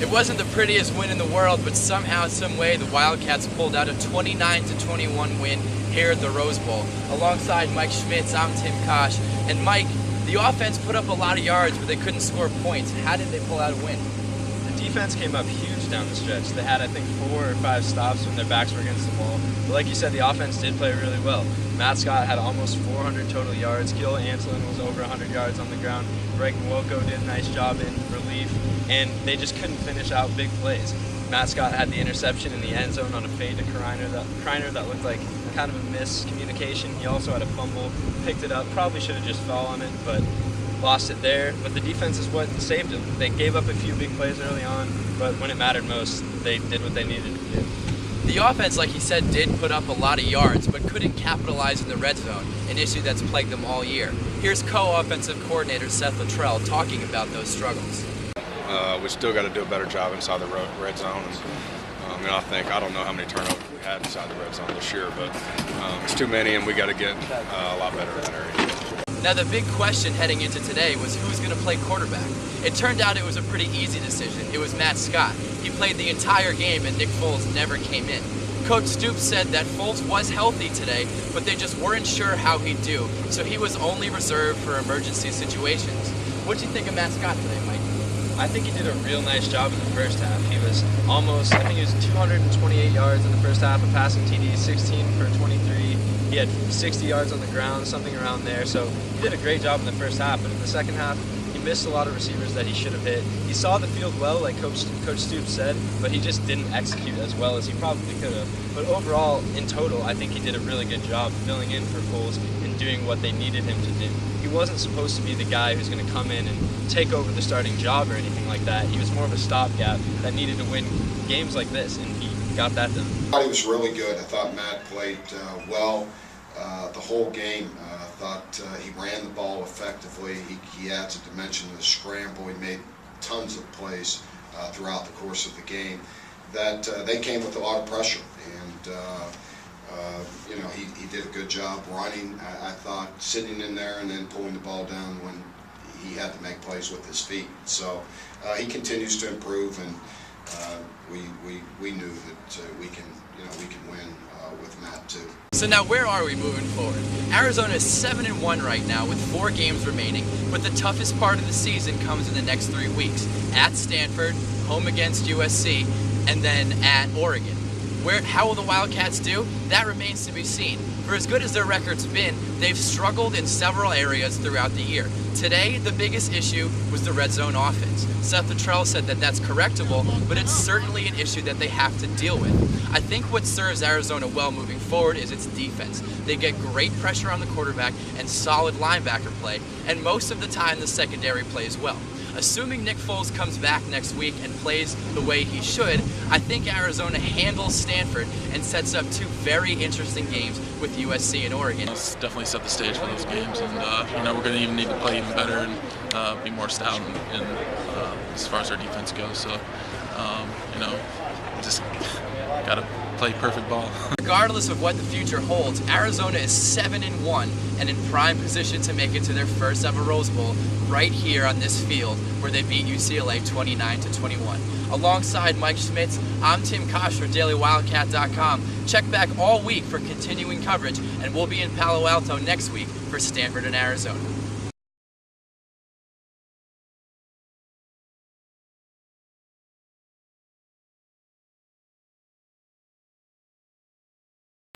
It wasn't the prettiest win in the world, but somehow, some way, the Wildcats pulled out a 29-21 win here at the Rose Bowl. Alongside Mike Schmitz, I'm Tim Kosch. And Mike, the offense put up a lot of yards, but they couldn't score points. How did they pull out a win? The defense came up huge down the stretch. They had, I think, 4 or 5 stops when their backs were against the wall. But like you said, the offense did play really well. Matt Scott had almost 400 total yards. Gil Anselin was over 100 yards on the ground. Greg Nwoko did a nice job in relief, and they just couldn't finish out big plays. Matt Scott had the interception in the end zone on a fade to Kreiner that looked like kind of a miscommunication. He also had a fumble, picked it up, probably should have just fell on it, but lost it there. But the defense is what saved them. They gave up a few big plays early on, but when it mattered most, they did what they needed to do. The offense, like he said, did put up a lot of yards, but couldn't capitalize in the red zone, an issue that's plagued them all year. Here's co-offensive coordinator Seth Luttrell talking about those struggles. We still got to do a better job inside the red zone. And I don't know how many turnovers we had inside the red zone this year, but it's too many, and we got to get a lot better in that area. Now, the big question heading into today was who's going to play quarterback. It turned out it was a pretty easy decision. It was Matt Scott. He played the entire game, and Nick Foles never came in. Coach Stoops said that Foles was healthy today, but they just weren't sure how he'd do, so he was only reserved for emergency situations. What do you think of Matt Scott today, Mike? I think he did a real nice job in the first half. He was almost, I think he was 228 yards in the first half, a passing TD, 16 for 23. He had 60 yards on the ground, something around there. So he did a great job in the first half. But in the second half, he missed a lot of receivers that he should have hit. He saw the field well, like Coach Stoops said, but he just didn't execute as well as he probably could have. But overall, in total, I think he did a really good job filling in for Foles and doing what they needed him to do. He wasn't supposed to be the guy who's going to come in and take over the starting job or anything like that. He was more of a stopgap that needed to win games like this, and he got that done. I thought he was really good. I thought Matt played well the whole game. I thought he ran the ball effectively. He adds a dimension to the scramble. He made tons of plays throughout the course of the game that they came with a lot of pressure, and he did a good job running. I thought sitting in there and then pulling the ball down when he had to make plays with his feet. So he continues to improve, and we knew that we can win with Matt too. So now where are we moving forward? Arizona is 7-1 right now with 4 games remaining, but the toughest part of the season comes in the next 3 weeks. At Stanford, home against USC, and then at Oregon. How will the Wildcats do? That remains to be seen. For as good as their record's been, they've struggled in several areas throughout the year. Today, the biggest issue was the red zone offense. Seth Luttrell said that that's correctable, but it's certainly an issue that they have to deal with. I think what serves Arizona well moving forward is its defense. They get great pressure on the quarterback and solid linebacker play, and most of the time the secondary plays well. Assuming Nick Foles comes back next week and plays the way he should, I think Arizona handles Stanford and sets up 2 very interesting games with USC and Oregon. Let's definitely set the stage for those games, and we're going to even need to play even better and be more stout as far as our defense goes. So, just got to play perfect ball. Regardless of what the future holds, Arizona is 7-1 and in prime position to make it to their first ever Rose Bowl right here on this field where they beat UCLA 29-21. Alongside Mike Schmitz, I'm Tim Kosch for DailyWildcat.com. Check back all week for continuing coverage, and we'll be in Palo Alto next week for Stanford and Arizona.